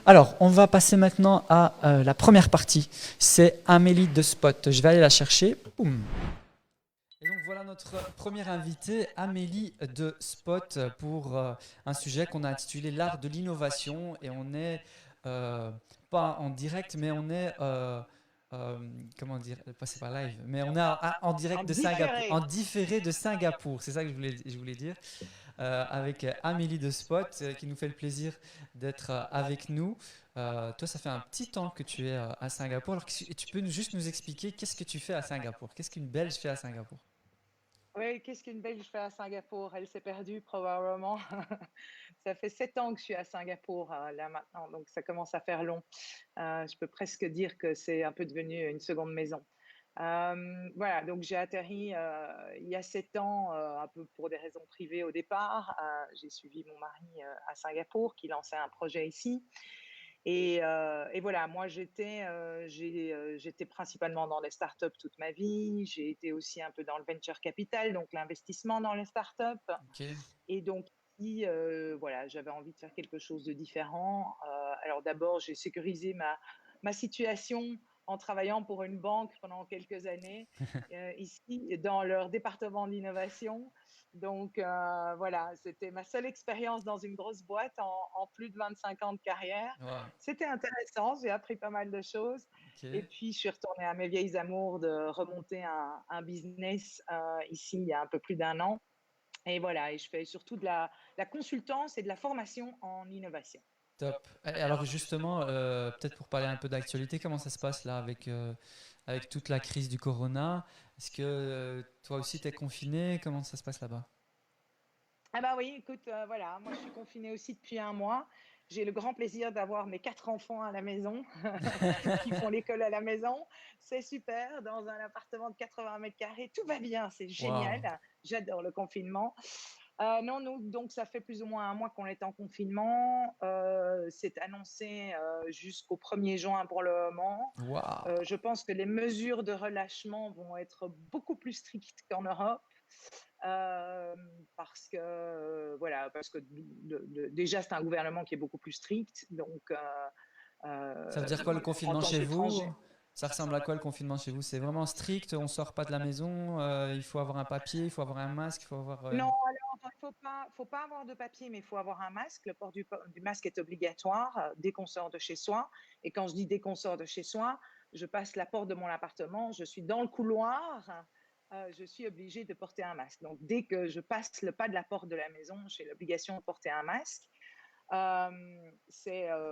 Alors, on va passer maintenant à la première partie. C'est Amélie de Spot. Je vais aller la chercher. Boum. Et donc voilà notre première invitée, Amélie de Spot, pour un sujet qu'on a intitulé l'art de l'innovation. Et on est pas en direct, mais on est euh, comment dire, passer par live, mais on est en direct En de Singapour, en différé. différé de Singapour. C'est ça que je voulais dire. Avec Amélie de Spot, qui nous fait le plaisir d'être avec nous. Toi, ça fait un petit temps que tu es à Singapour. Alors, tu peux juste nous expliquer qu'est-ce que tu fais à Singapour? Qu'est-ce qu'une Belge fait à Singapour? Oui, qu'est-ce qu'une Belge fait à Singapour? Elle s'est perdue probablement. Ça fait 7 ans que je suis à Singapour là maintenant, donc ça commence à faire long. Je peux presque dire que c'est un peu devenu une seconde maison. Voilà, donc j'ai atterri il y a 7 ans, un peu pour des raisons privées au départ. J'ai suivi mon mari à Singapour qui lançait un projet ici. Et voilà, moi j'étais principalement dans les startups toute ma vie. J'ai été aussi un peu dans le venture capital, donc l'investissement dans les startups. Ok. Et donc ici, voilà, j'avais envie de faire quelque chose de différent. Alors d'abord, j'ai sécurisé ma situation en travaillant pour une banque pendant quelques années, ici dans leur département d'innovation. Donc voilà, c'était ma seule expérience dans une grosse boîte en plus de 25 ans de carrière. Wow. C'était intéressant, j'ai appris pas mal de choses. Et Ok. puis, je suis retournée à mes vieilles amours de remonter un business ici il y a un peu plus d'1 an. Et voilà, et je fais surtout de la consultance et de la formation en innovation. Top. Et alors justement, peut-être pour parler un peu d'actualité, comment ça se passe là avec toute la crise du corona? Est-ce que toi aussi tu es confiné? Comment ça se passe là-bas? Ah bah oui, écoute, voilà, moi je suis confinée aussi depuis un mois. J'ai le grand plaisir d'avoir mes 4 enfants à la maison qui font l'école à la maison. C'est super, dans un appartement de 80 mètres carrés, tout va bien, c'est génial. Waouh. J'adore le confinement. Non, nous, donc ça fait plus ou moins un mois qu'on est en confinement. C'est annoncé jusqu'au 1er juin pour le moment. Waouh. Je pense que les mesures de relâchement vont être beaucoup plus strictes qu'en Europe. Euh, Parce que voilà, parce que déjà c'est un gouvernement qui est beaucoup plus strict, donc Ça veut dire quoi le en confinement tant chez qu'étranger. vous? Ça ressemble à quoi le confinement chez vous? C'est vraiment strict, on sort pas de la maison, il faut avoir un papier, il faut avoir un masque, il faut avoir Non, alors il faut pas avoir de papier, mais il faut avoir un masque. Le port du masque est obligatoire dès qu'on sort de chez soi. Et quand je dis dès qu'on sort de chez soi, je passe la porte de mon appartement, je suis dans le couloir, je suis obligée de porter un masque. Donc dès que je passe le pas de la porte de la maison, j'ai l'obligation de porter un masque.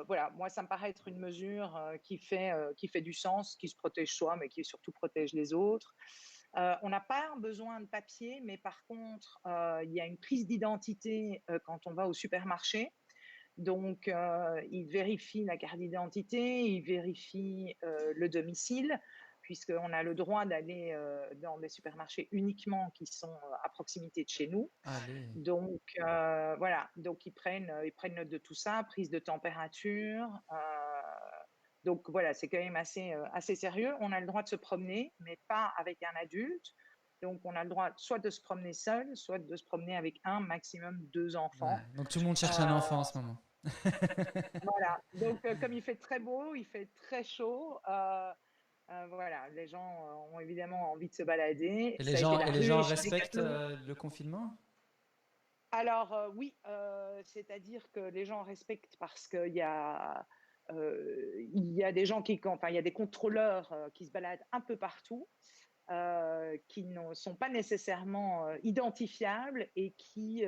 Voilà, moi ça me paraît être une mesure qui fait du sens, qui se protège soi, mais qui surtout protège les autres. On n'a pas besoin de papier, mais par contre, il y a une prise d'identité quand on va au supermarché. Donc, il vérifie la carte d'identité, il vérifie le domicile, puisqu'on a le droit d'aller dans des supermarchés uniquement qui sont à proximité de chez nous. allez. Donc, voilà, donc ils prennent note de tout ça, prise de température. Donc voilà, c'est quand même assez sérieux. On a le droit de se promener, mais pas avec un adulte. Donc on a le droit soit de se promener seul, soit de se promener avec un maximum deux Ouais. enfants. Donc tout le monde cherche un Euh, enfant en ce moment. voilà. Donc comme il fait très beau, il fait très chaud. Voilà, les gens ont évidemment envie de se balader. Et Ça a été la les gens ruée chez respectent Decathlon. le confinement? Alors oui, c'est-à-dire que les gens respectent parce qu'il y a des gens enfin, il y a des contrôleurs qui se baladent un peu partout, qui ne sont pas nécessairement identifiables et qui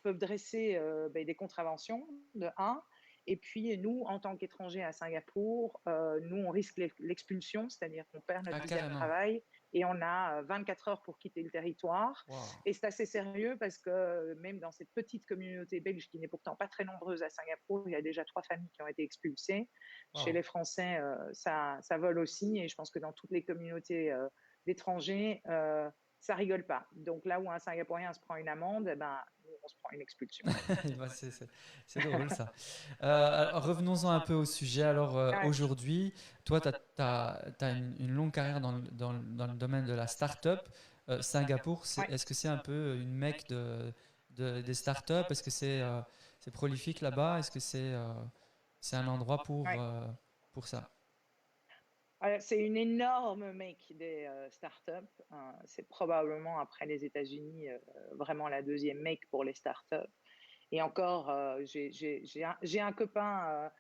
peuvent dresser des contraventions de un. Et puis nous, en tant qu'étrangers à Singapour, nous, on risque l'expulsion, c'est-à-dire qu'on perd notre Ah, visa de carrément. travail et on a 24 heures pour quitter le territoire. Waouh. Et c'est assez sérieux parce que même dans cette petite communauté belge qui n'est pourtant pas très nombreuse à Singapour, il y a déjà 3 familles qui ont été expulsées. Chez Waouh. les Français, ça vole aussi. Et je pense que dans toutes les communautés d'étrangers, ça rigole pas. Donc là où un Singapourien se prend une amende, eh ben, nous, on se prend une expulsion. Bah, c'est drôle ça. Alors, revenons-en un peu au sujet. Alors Ouais. aujourd'hui, toi, tu as une longue carrière dans le domaine de la start-up. Singapour, Ouais. est-ce que c'est un peu une mecque des start-up? Est-ce que c'est prolifique là-bas? Est-ce que c'est C'est un endroit Ouais. pour ça. C'est une énorme make des startups. C'est probablement après les États-Unis vraiment la deuxième make pour les startups. Et encore, j'ai un copain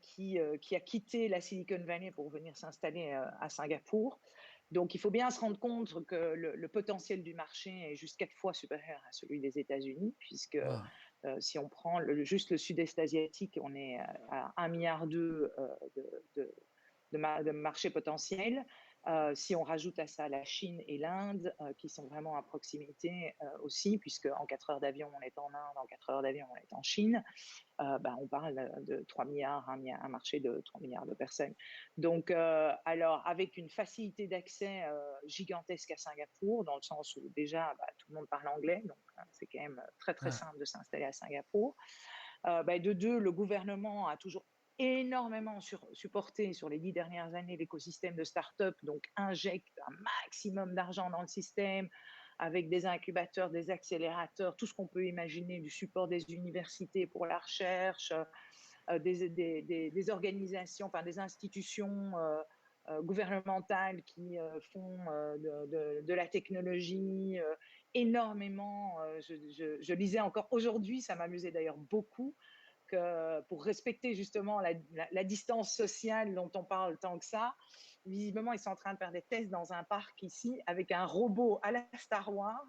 qui a quitté la Silicon Valley pour venir s'installer à Singapour. Donc, il faut bien se rendre compte que le potentiel du marché est juste 4 fois supérieur à celui des États-Unis, puisque Wow. si on prend juste le sud-est asiatique, on est à 1,2 milliard de, de marché potentiel. Si on rajoute à ça la Chine et l'Inde, qui sont vraiment à proximité aussi, puisque en 4 heures d'avion, on est en Inde, en 4 heures d'avion, on est en Chine, on parle de 3 milliards, un marché de 3 milliards de personnes. Donc, alors, avec une facilité d'accès gigantesque à Singapour, dans le sens où déjà, tout le monde parle anglais, donc c'est quand même très, très Ouais. simple de s'installer à Singapour. De deux, le gouvernement a toujours énormément supporté sur les 10 dernières années l'écosystème de start-up, donc injecte un maximum d'argent dans le système avec des incubateurs, des accélérateurs, tout ce qu'on peut imaginer, du support des universités pour la recherche, des organisations, enfin des institutions gouvernementales qui font de la technologie énormément. Je lisais encore aujourd'hui, ça m'amusait d'ailleurs beaucoup, que pour respecter justement la distance sociale dont on parle tant que ça, visiblement, ils sont en train de faire des tests dans un parc ici avec un robot à la Star Wars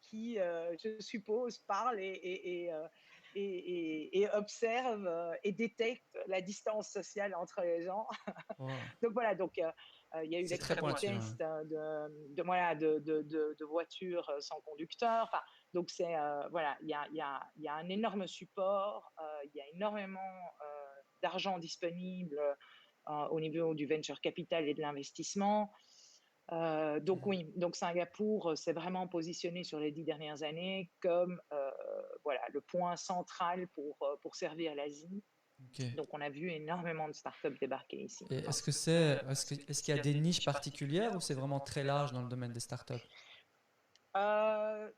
qui, je suppose, parle et observe et détecte la distance sociale entre les gens. Wow. Donc voilà, il y a eu C'est des très premiers pointu, hein. tests voilà, de voitures sans conducteur. Enfin, donc voilà, il y a un énorme support, il y a énormément d'argent disponible au niveau du venture capital et de l'investissement. Donc Mhm. oui, donc Singapour s'est vraiment positionné sur les 10 dernières années comme voilà, le point central pour servir l'Asie. Ok. Donc on a vu énormément de startups débarquer ici. Et est-ce qu'il y a des niches particulières ou c'est vraiment très large dans le domaine des startups?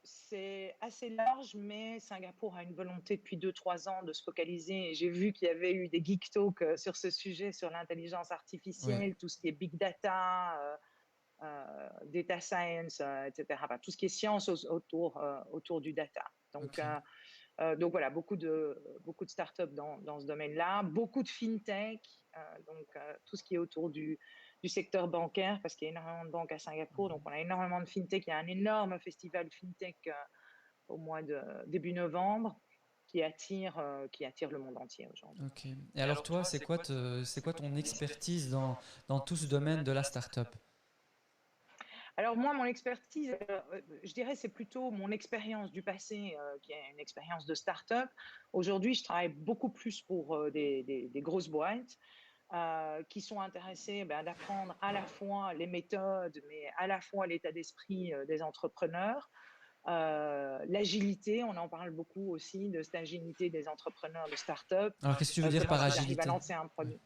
C'est assez large, mais Singapour a une volonté depuis 2 3 ans de se focaliser. Et j'ai vu qu'il y avait eu des geek talks sur ce sujet, sur l'intelligence Ouais. artificielle, tout ce qui est big data, data science, etc. Enfin, tout ce qui est science autour du data. Ok. Donc voilà, beaucoup de startups dans ce domaine-là, beaucoup de fintech, tout ce qui est autour du secteur bancaire, parce qu'il y a énormément de banques à Singapour, donc on a énormément de fintech. Il y a un énorme festival fintech au mois de début novembre qui attire le monde entier aujourd'hui. Ok. Et alors toi, c'est quoi ton expertise dans tout ce domaine de la startup? Alors moi, mon expertise, je dirais, c'est plutôt mon expérience du passé, qui est une expérience de start-up. Aujourd'hui, je travaille beaucoup plus pour des grosses boîtes qui sont intéressées d'apprendre à la fois les méthodes, mais à la fois l'état d'esprit des entrepreneurs. L'agilité, on en parle beaucoup aussi, de cette agilité des entrepreneurs de start-up. Alors qu'est-ce que tu veux dire Comment par est-ce qu'ils arrivent à agilité? lancer un Ouais. produit?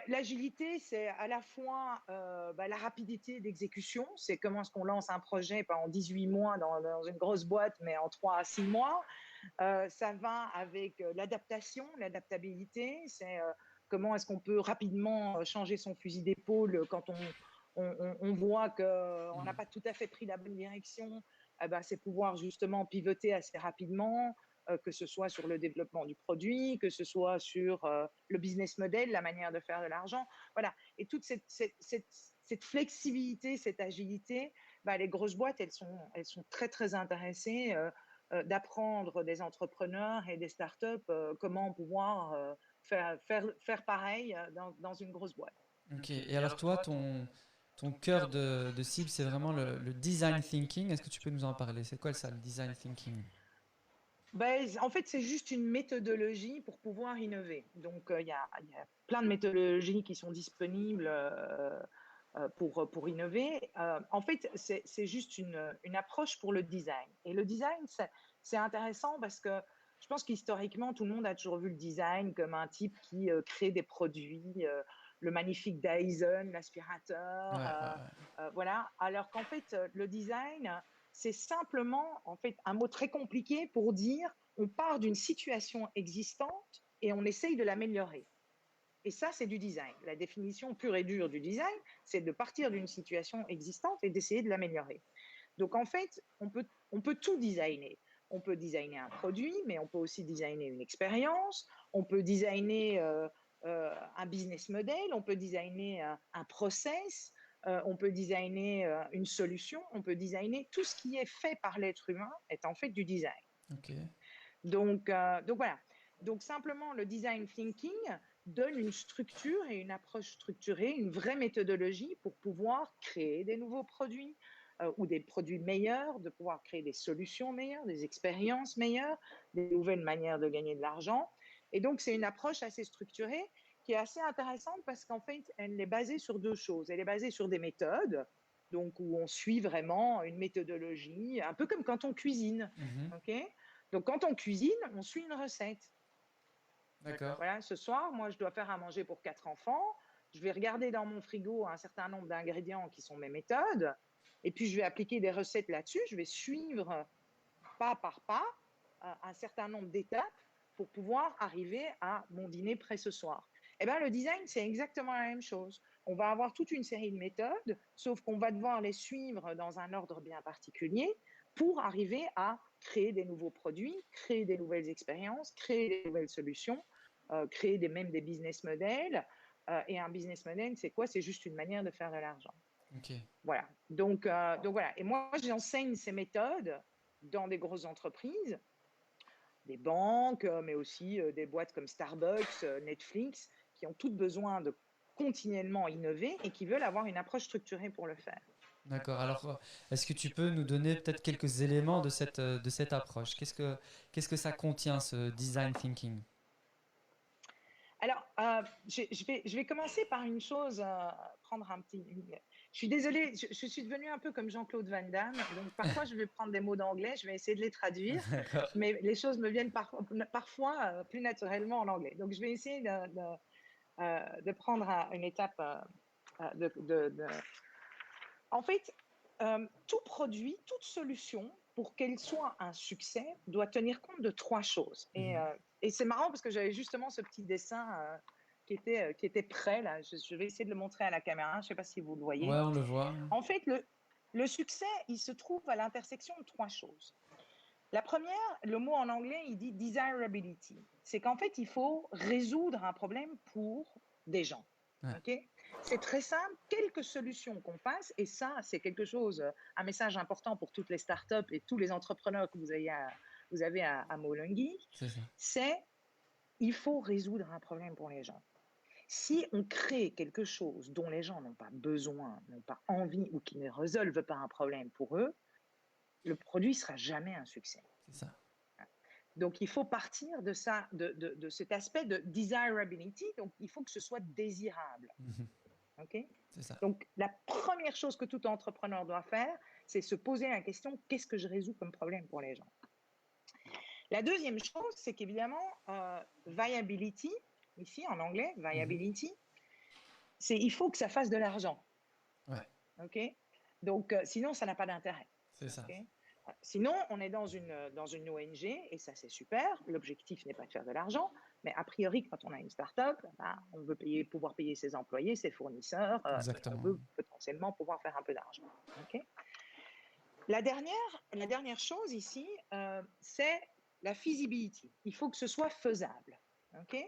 L'agilité, c'est à la fois la rapidité d'exécution, c'est comment est-ce qu'on lance un projet, pas en 18 mois dans une grosse boîte, mais en 3 à 6 mois. Ça va avec l'adaptation, l'adaptabilité, c'est comment est-ce qu'on peut rapidement changer son fusil d'épaule quand on voit qu'on n'a Mhm. pas tout à fait pris la bonne direction. C'est pouvoir justement pivoter assez rapidement, que ce soit sur le développement du produit, que ce soit sur le business model, la manière de faire de l'argent. Voilà. Et toute cette flexibilité, cette agilité, les grosses boîtes, elles sont très, très intéressées d'apprendre des entrepreneurs et des startups comment pouvoir faire pareil dans une grosse boîte. Ok. Et alors toi, ton cœur de cible, c'est vraiment le design thinking. Est-ce que tu peux nous en parler? C'est quoi ça, le design thinking? En fait, c'est juste une méthodologie pour pouvoir innover. Donc, il y a plein de méthodologies qui sont disponibles pour innover. En fait, c'est juste une approche pour le design. Et le design, c'est intéressant parce que je pense qu'historiquement, tout le monde a toujours vu le design comme un type qui crée des produits, le magnifique Dyson, Ouais, l'aspirateur, ouais, ouais. voilà. Alors qu'en fait, le design, c'est simplement en fait un mot très compliqué pour dire on part d'une situation existante et on essaye de l'améliorer. Et ça, c'est du design. La définition pure et dure du design, c'est de partir d'une situation existante et d'essayer de l'améliorer. Donc, en fait, on peut tout designer. On peut designer un produit, mais on peut aussi designer une expérience, on peut designer un business model, on peut designer un process, on peut designer une solution, on peut designer tout ce qui est fait par l'être humain est en fait du design. Ok. Donc voilà. Donc simplement, le design thinking donne une structure et une approche structurée, une vraie méthodologie pour pouvoir créer des nouveaux produits ou des produits meilleurs, de pouvoir créer des solutions meilleures, des expériences meilleures, des nouvelles manières de gagner de l'argent. Et donc, c'est une approche assez structurée qui est assez intéressante parce qu'en fait, elle est basée sur deux choses. Elle est basée sur des méthodes, donc où on suit vraiment une méthodologie, un peu comme quand on cuisine. Mhm. Ok. Donc, quand on cuisine, on suit une recette. D'accord. Voilà, ce soir, moi, je dois faire à manger pour 4 enfants. Je vais regarder dans mon frigo un certain nombre d'ingrédients qui sont mes méthodes. Et puis, je vais appliquer des recettes là-dessus. Je vais suivre pas par pas un certain nombre d'étapes pour pouvoir arriver à mon dîner prêt ce soir. Eh bien, le design, c'est exactement la même chose. On va avoir toute une série de méthodes, sauf qu'on va devoir les suivre dans un ordre bien particulier pour arriver à créer des nouveaux produits, créer des nouvelles expériences, créer des nouvelles solutions, créer même des business models. Et un business model, c'est quoi? C'est juste une manière de faire de l'argent. Ok. Voilà. Donc voilà. Et moi, j'enseigne ces méthodes dans des grosses entreprises, des banques, mais aussi des boîtes comme Starbucks, Netflix, qui ont toutes besoin de continuellement innover et qui veulent avoir une approche structurée pour le faire. D'accord. Alors, est-ce que tu peux nous donner peut-être quelques éléments de cette approche? Qu'est-ce que ça contient, ce design thinking? Alors, je vais commencer par une chose, prendre un petit. Je suis désolée, je suis devenue un peu comme Jean-Claude Van Damme, donc parfois je vais prendre des mots d'anglais, je vais essayer de les traduire, D'accord. mais les choses me viennent parfois plus naturellement en anglais. Donc, je vais essayer de prendre une étape de. En fait, tout produit, toute solution, pour qu'elle soit un succès, doit tenir compte de trois choses. Mhm. Et c'est marrant parce que j'avais justement ce petit dessin qui était prêt, là. Je vais essayer de le montrer à la caméra, je ne sais pas si vous le Ouais, voyez. on le voit. En fait, le succès, il se trouve à l'intersection de trois choses. La première, le mot en anglais, il dit desirability. C'est qu'en fait, il faut résoudre un problème pour des gens. Ouais. Okay, c'est très simple, quelques solutions qu'on passe, et ça, c'est quelque chose, un message important pour toutes les startups et tous les entrepreneurs que vous avez à Molungi, C'est ça. c'est il faut résoudre un problème pour les gens. Si on crée quelque chose dont les gens n'ont pas besoin, n'ont pas envie ou qui ne résolvent pas un problème pour eux, le produit ne sera jamais un succès. C'est ça. Donc, il faut partir de ça, de cet aspect de desirability. Donc, il faut que ce soit désirable. Mhm. Okay. C'est ça. Donc, la première chose que tout entrepreneur doit faire, c'est se poser la question, qu'est-ce que je résous comme problème pour les gens? La deuxième chose, c'est qu'évidemment, viability, ici en anglais, Mhm. viability, c'est il faut que ça fasse de l'argent. Ouais. Okay. Donc, sinon, ça n'a pas d'intérêt. C'est ça. Okay. Sinon, on est dans une ONG et ça, c'est super. L'objectif n'est pas de faire de l'argent, mais a priori, quand on a une start-up, ben, on veut pouvoir payer ses employés, ses fournisseurs, et on Exactement. veut potentiellement pouvoir faire un peu d'argent. Okay. La dernière chose ici, c'est la feasibility. Il faut que ce soit faisable. Okay.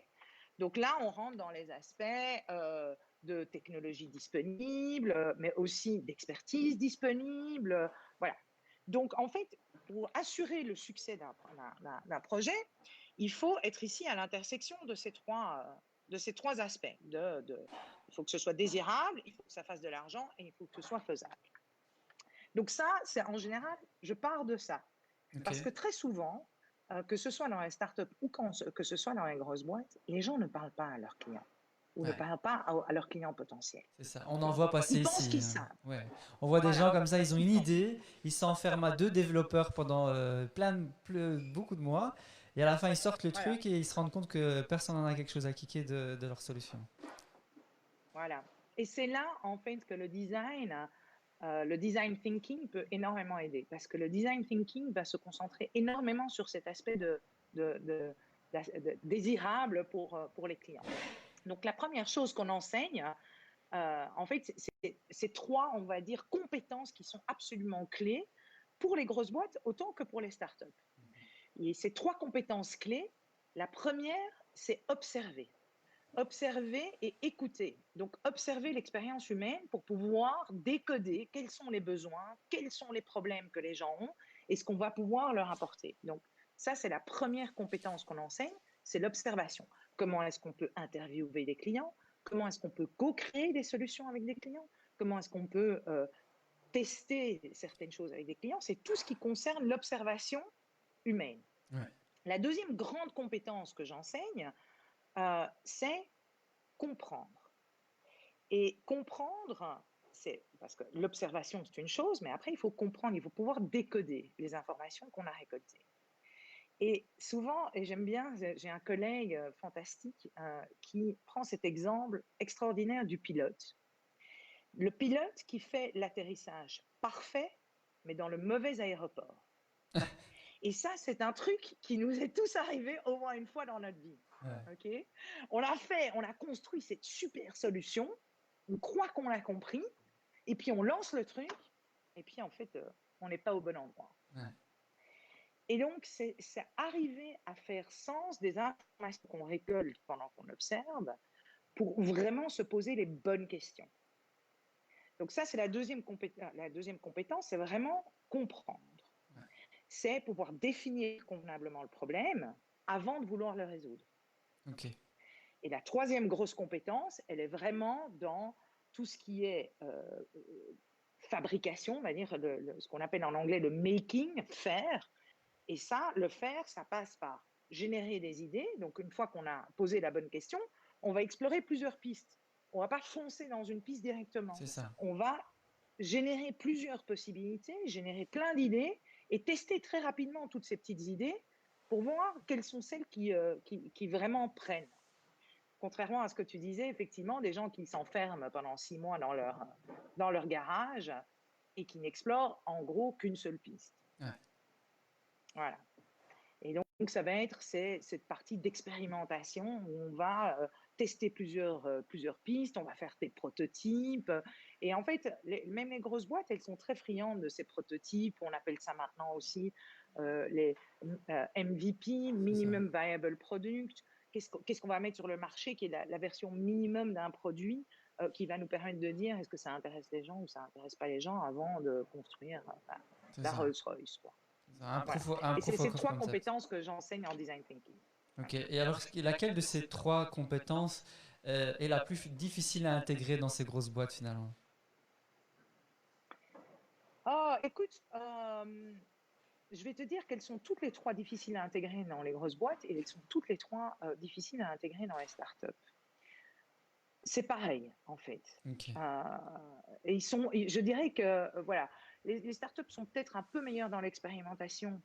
Donc là, on rentre dans les aspects de technologie disponible, mais aussi d'expertise disponible. Voilà. Donc, en fait, pour assurer le succès d'un projet, il faut être ici à l'intersection de ces trois aspects. Il faut que ce soit désirable, il faut que ça fasse de l'argent et il faut que ce soit faisable. Donc ça, c'est en général, je pars de ça. Ok. Parce que très souvent, que ce soit dans les startups ou que ce soit dans les grosses boîtes, les gens ne parlent pas à leurs clients ou ne Ouais. parlent pas à leurs clients potentiels. C'est ça. On en Okay. voit Ils passer pensent ici, qu'ils hein. savent. Ouais. On voit des gens Voilà. comme ça, ils ont une idée, ils s'enferment à deux développeurs pendant beaucoup de mois, et à la fin ils sortent le Voilà. truc et ils se rendent compte que personne n'en a quelque chose à kicker de leur solution. Voilà. Et c'est là, en fait, que le design thinking peut énormément aider. Parce que le design thinking va se concentrer énormément sur cet aspect de désirable pour les clients. Donc, la première chose qu'on enseigne, en fait, c'est trois, on va dire, compétences qui sont absolument clés pour les grosses boîtes autant que pour les startups. Et ces trois compétences clés, la première, c'est observer. Observer et écouter. Donc, observer l'expérience humaine pour pouvoir décoder quels sont les besoins, quels sont les problèmes que les gens ont et ce qu'on va pouvoir leur apporter. Donc, ça, c'est la première compétence qu'on enseigne, c'est l'observation. Comment est-ce qu'on peut interviewer des clients? Comment est-ce qu'on peut co-créer des solutions avec des clients? Comment est-ce qu'on peut tester certaines choses avec des clients? C'est tout ce qui concerne l'observation humaine. Ouais. La deuxième grande compétence que j'enseigne, c'est comprendre. Et comprendre, c'est parce que l'observation, c'est une chose, mais après, il faut comprendre, il faut pouvoir décoder les informations qu'on a récoltées. Et souvent, et j'aime bien, j'ai un collègue fantastique qui prend cet exemple extraordinaire du pilote. Le pilote qui fait l'atterrissage parfait, mais dans le mauvais aéroport. Et ça, c'est un truc qui nous est tous arrivé au moins une fois dans notre vie. Ouais. Okay, on a construit cette super solution, on croit qu'on l'a compris, et puis on lance le truc, et puis en fait, on n'est pas au bon endroit. Ouais. Et donc, c'est arriver à faire sens des informations qu'on récolte pendant qu'on observe pour vraiment se poser les bonnes questions. Donc ça, c'est la deuxième compétence, c'est vraiment comprendre. Ouais. C'est pouvoir définir convenablement le problème avant de vouloir le résoudre. Ok. Et la troisième grosse compétence, elle est vraiment dans tout ce qui est fabrication, on va dire ce qu'on appelle en anglais le making, faire. Et ça, le faire, ça passe par générer des idées. Donc, une fois qu'on a posé la bonne question, on va explorer plusieurs pistes. On ne va pas foncer dans une piste directement. C'est ça. On va générer plusieurs possibilités, générer plein d'idées et tester très rapidement toutes ces petites idées pour voir quelles sont celles qui vraiment prennent. Contrairement à ce que tu disais, effectivement, des gens qui s'enferment pendant 6 mois dans leur garage et qui n'explorent en gros qu'une seule piste. Ouais. Voilà. Et donc, ça va être cette partie d'expérimentation où on va tester plusieurs pistes, on va faire des prototypes. Et en fait, même les grosses boîtes, elles sont très friandes de ces prototypes. On appelle ça maintenant aussi les MVP, Minimum Viable Product. Qu'est-ce qu'on va mettre sur le marché qui est la version minimum d'un produit qui va nous permettre de dire est-ce que ça intéresse les gens ou ça n'intéresse pas les gens avant de construire la Rolls-Royce, quoi. Un Et c'est proof ces of trois concept. compétences que j'enseigne en design thinking. Ok. Et alors, laquelle de ces trois compétences est la plus difficile à intégrer dans ces grosses boîtes finalement? Oh, écoute, je vais te dire qu'elles sont toutes les trois difficiles à intégrer dans les grosses boîtes et elles sont toutes les trois difficiles à intégrer dans les startups. C'est pareil, en fait. Ok. Et je dirais que, voilà, les startups sont peut-être un peu meilleures dans l'expérimentation,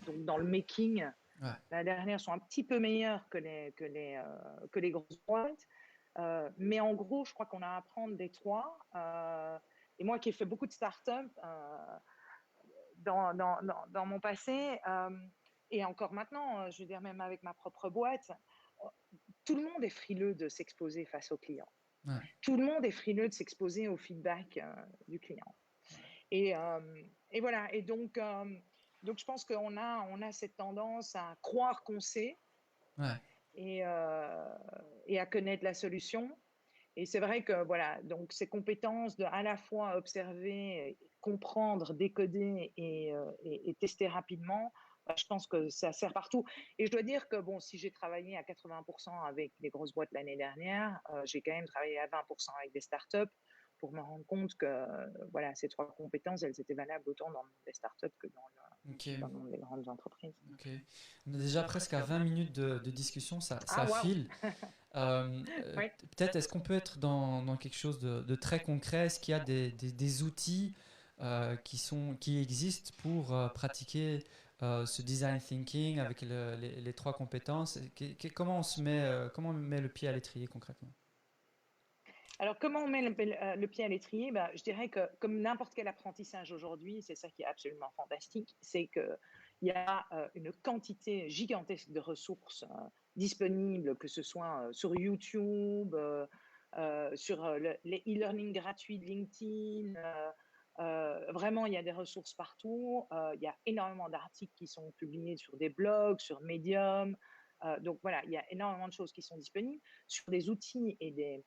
donc dans le making. Ouais. L'année dernière sont un petit peu meilleures que les grosses boîtes. Mais en gros, je crois qu'on a à apprendre des trois. Et moi qui ai fait beaucoup de startups dans mon passé, et encore maintenant, je veux dire, même avec ma propre boîte, tout le monde est frileux de s'exposer face au client. Ouais. Tout le monde est frileux de s'exposer au feedback du client. Et voilà. Et donc je pense qu'on a cette tendance à croire qu'on sait Ouais. et à connaître la solution. Et c'est vrai que voilà, donc ces compétences de à la fois observer, comprendre, décoder et tester rapidement, je pense que ça sert partout. Et je dois dire que bon, si j'ai travaillé à 80% avec les grosses boîtes l'année dernière, j'ai quand même travaillé à 20% avec des startups pour me rendre compte que voilà, ces trois compétences, elles étaient valables autant dans le monde des startups que dans le monde des grandes entreprises. Ok. On est déjà presque à 20 minutes de discussion, ça Wow. file. Oui. Peut-être est-ce qu'on peut être dans quelque chose de très concret? Est-ce qu'il y a des outils qui existent pour pratiquer ce design thinking avec les trois compétences? Comment on met le pied à l'étrier concrètement? Alors, comment on met le pied à l'étrier? Je dirais que comme n'importe quel apprentissage aujourd'hui, c'est ça qui est absolument fantastique, c'est qu'il il y a une quantité gigantesque de ressources disponibles, que ce soit sur YouTube, sur les e-learning gratuits de LinkedIn. Vraiment, il y a des ressources partout. Il y a énormément d'articles qui sont publiés sur des blogs, sur Medium. Donc voilà, il y a énormément de choses qui sont disponibles sur des outils et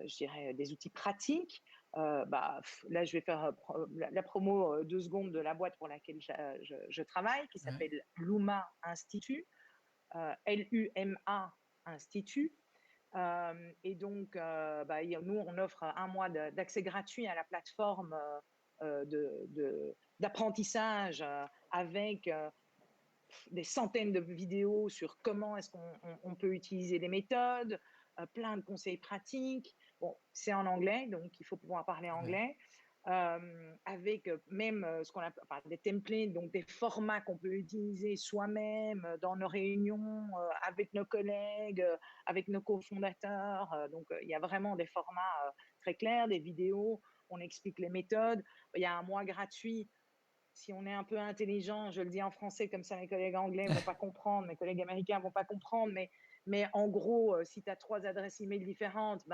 je dirais, des outils pratiques. Là, je vais faire la promo 2 secondes de la boîte pour laquelle je travaille, qui Ouais. s'appelle Luma Institut, Luma Institut. Et donc, nous, on offre un mois d'accès gratuit à la plateforme d'apprentissage avec des centaines de vidéos sur comment est-ce qu'on peut utiliser les méthodes, plein de conseils pratiques. Bon, c'est en anglais, donc il faut pouvoir parler Ouais. anglais. Avec même ce qu'on appelle des templates, donc des formats qu'on peut utiliser soi-même dans nos réunions, avec nos collègues, avec nos cofondateurs. Donc, il y a vraiment des formats très clairs, des vidéos, on explique les méthodes. Il y a un mois gratuit. Si on est un peu intelligent, je le dis en français, comme ça mes collègues anglais ne vont pas comprendre, mes collègues américains ne vont pas comprendre, mais en gros, si tu as 3 adresses email différentes,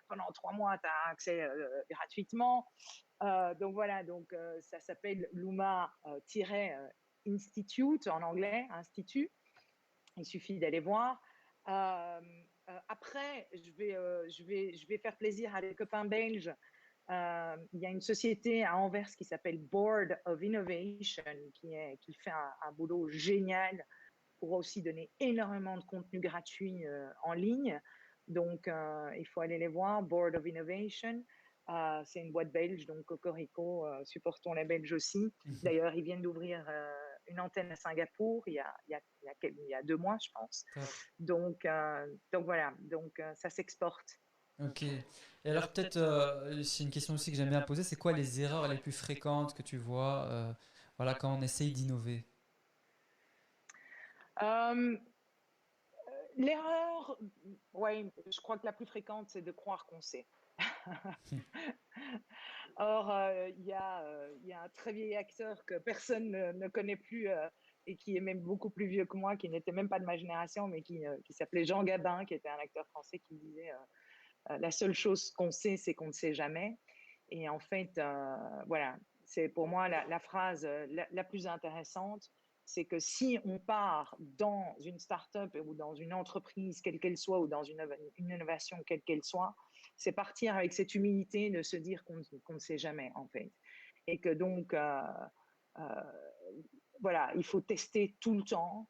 pendant 3 mois, tu as accès gratuitement. Donc voilà, ça s'appelle Luma-Institute en anglais, institut. Il suffit d'aller voir. Après, je vais faire plaisir à des copains belges. Il y a une société à Anvers qui s'appelle Board of Innovation qui fait un boulot génial pour aussi donner énormément de contenu gratuit en ligne. Donc, il faut aller les voir, Board of Innovation. C'est une boîte belge, donc Cocorico, supportons les Belges aussi. D'ailleurs, ils viennent d'ouvrir une antenne à Singapour il y a 2 mois, je pense. Top. Donc voilà, ça s'exporte. Ok. Et alors peut-être, c'est une question aussi que j'aime bien poser, c'est quoi les erreurs les plus fréquentes que tu vois voilà, quand on essaye d'innover? Euh, L'erreur, ouais, je crois que la plus fréquente, c'est de croire qu'on sait. Or, il y a un très vieil acteur que personne ne connaît plus et qui est même beaucoup plus vieux que moi, qui n'était même pas de ma génération, mais qui s'appelait Jean Gabin, qui était un acteur français qui disait la seule chose qu'on sait, c'est qu'on ne sait jamais. Et en fait, voilà, c'est pour moi la phrase la plus intéressante, c'est que si on part dans une start-up ou dans une entreprise, quelle qu'elle soit, ou dans une innovation, quelle qu'elle soit, c'est partir avec cette humilité de se dire qu'on ne sait jamais, en fait. Et que donc, euh, voilà, il faut tester tout le temps,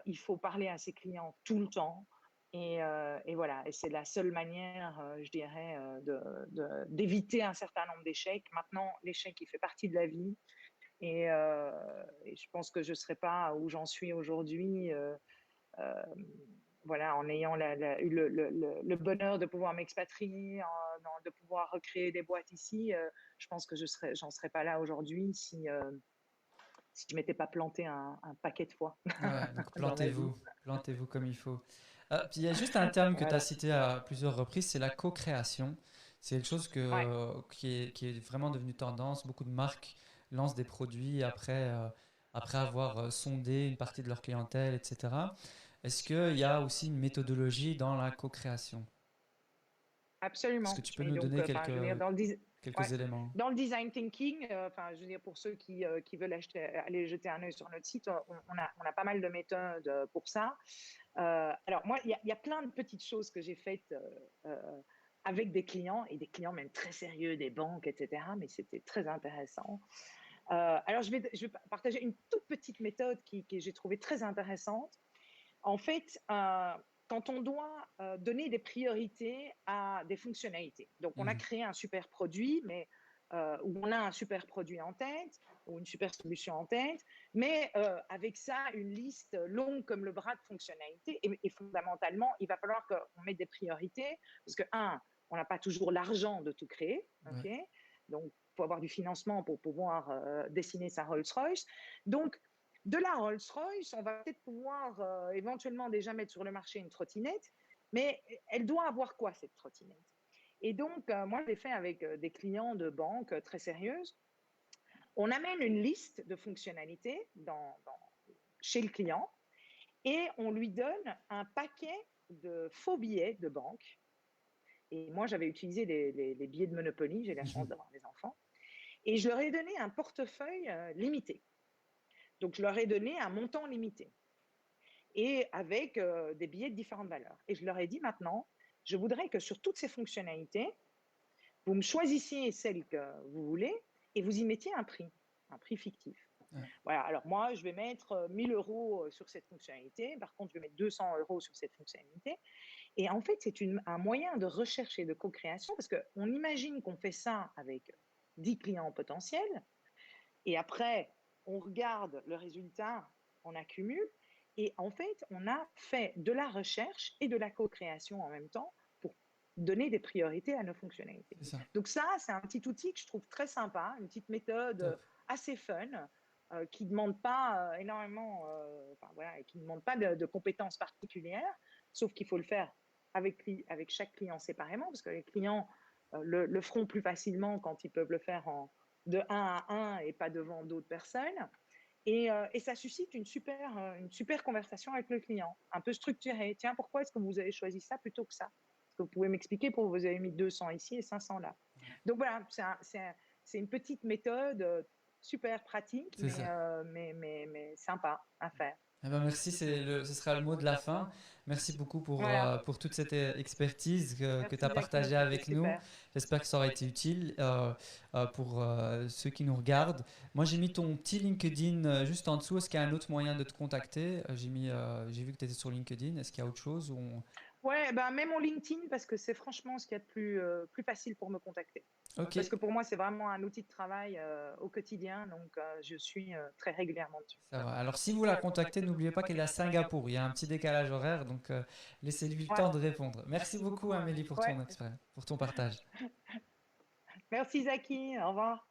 il faut parler à ses clients tout le temps. Et voilà, et c'est la seule manière, je dirais, d'éviter un certain nombre d'échecs. Maintenant, l'échec, il fait partie de la vie. Et je pense que je ne serais pas où j'en suis aujourd'hui, euh, voilà, en ayant eu le bonheur de pouvoir m'expatrier, de pouvoir recréer des boîtes ici. Je pense que j'en serais pas là aujourd'hui si je m'étais pas planté un paquet de fois Ouais, donc dans ma vie. plantez-vous comme il faut. Puis il y a juste un terme que tu as Voilà. cité à plusieurs reprises, c'est la co-création. C'est quelque chose Ouais. qui est vraiment devenu tendance. Beaucoup de marques lancent des produits après, après avoir sondé une partie de leur clientèle, etc. Est-ce qu'il y a aussi une méthodologie dans la co-création? Est-ce que Absolument. tu peux Et nous donc, donner enfin, je veux dire, ouais, quelques éléments? dans le design thinking, enfin, je veux dire, pour ceux qui veulent aller jeter un œil sur notre site, on a pas mal de méthodes pour ça. Alors, moi, il y a plein de petites choses que j'ai faites avec des clients, et des clients même très sérieux, des banques, etc. Mais c'était très intéressant. Alors, je vais partager une toute petite méthode que j'ai trouvée très intéressante. En fait, quand on doit donner des priorités à des fonctionnalités. Donc, on a Mhm. créé un super produit, mais où on a un super produit en tête ou une super solution en tête, mais avec ça, une liste longue comme le bras de fonctionnalités. Et fondamentalement, il va falloir qu'on mette des priorités parce que, on n'a pas toujours l'argent de tout créer. Ouais. Okay, donc, il faut avoir du financement pour pouvoir dessiner sa Rolls-Royce. Donc, de la Rolls-Royce, on va peut-être pouvoir éventuellement déjà mettre sur le marché une trottinette, mais elle doit avoir quoi cette trottinette? Et donc, moi, je l'ai fait avec des clients de banques très sérieuses. On amène une liste de fonctionnalités chez le client et on lui donne un paquet de faux billets de banque. Et moi, j'avais utilisé les billets de Monopoly, j'ai la chance d'avoir des enfants. Et je leur ai donné un portefeuille limité. Donc, je leur ai donné un montant limité et avec des billets de différentes valeurs. Et je leur ai dit maintenant, je voudrais que sur toutes ces fonctionnalités, vous me choisissiez celle que vous voulez et vous y mettiez un prix fictif. Ouais. Voilà, alors moi, je vais mettre 1000 € sur cette fonctionnalité. Par contre, je vais mettre 200 € sur cette fonctionnalité. Et en fait, c'est un moyen de recherche et de co-création parce qu'on imagine qu'on fait ça avec 10 clients potentiels. Et après, on regarde le résultat, on accumule. Et en fait, on a fait de la recherche et de la co-création en même temps pour donner des priorités à nos fonctionnalités. C'est ça. Donc ça, c'est un petit outil que je trouve très sympa, une petite méthode Top. assez fun, qui ne demande pas énormément, voilà, et qui ne demande pas de compétences particulières, sauf qu'il faut le faire avec chaque client séparément, parce que les clients le feront plus facilement quand ils peuvent le faire de 1 à 1 et pas devant d'autres personnes. Et ça suscite une super conversation avec le client, un peu structurée. Tiens, pourquoi est-ce que vous avez choisi ça plutôt que ça? Est-ce que vous pouvez m'expliquer pourquoi vous avez mis 200 ici et 500 là? Donc voilà, c'est une petite méthode super pratique, C'est ça. mais sympa à faire. Eh ben merci, ce sera le mot de la fin. Merci beaucoup Voilà. pour toute cette expertise que tu as Merci Jackie, partagée c'était avec nous. super. J'espère que ça aura été utile pour ceux qui nous regardent. Moi, j'ai mis ton petit LinkedIn juste en dessous. Est-ce qu'il y a un autre moyen de te contacter? J'ai vu que tu étais sur LinkedIn. Est-ce qu'il y a autre chose Ouais, ben, mets mon LinkedIn parce que c'est franchement ce qu'il y a de plus facile pour me contacter. Ok, Parce que pour moi, c'est vraiment un outil de travail au quotidien, donc je suis très régulièrement dessus. ça va. Alors, si vous la contactez, n'oubliez pas qu'elle est à Singapour. Il y a un petit décalage horaire, donc laissez-lui le Ouais, temps de répondre. Merci beaucoup, Amélie, pour ouais. pour ton partage. Merci Zaki, au revoir.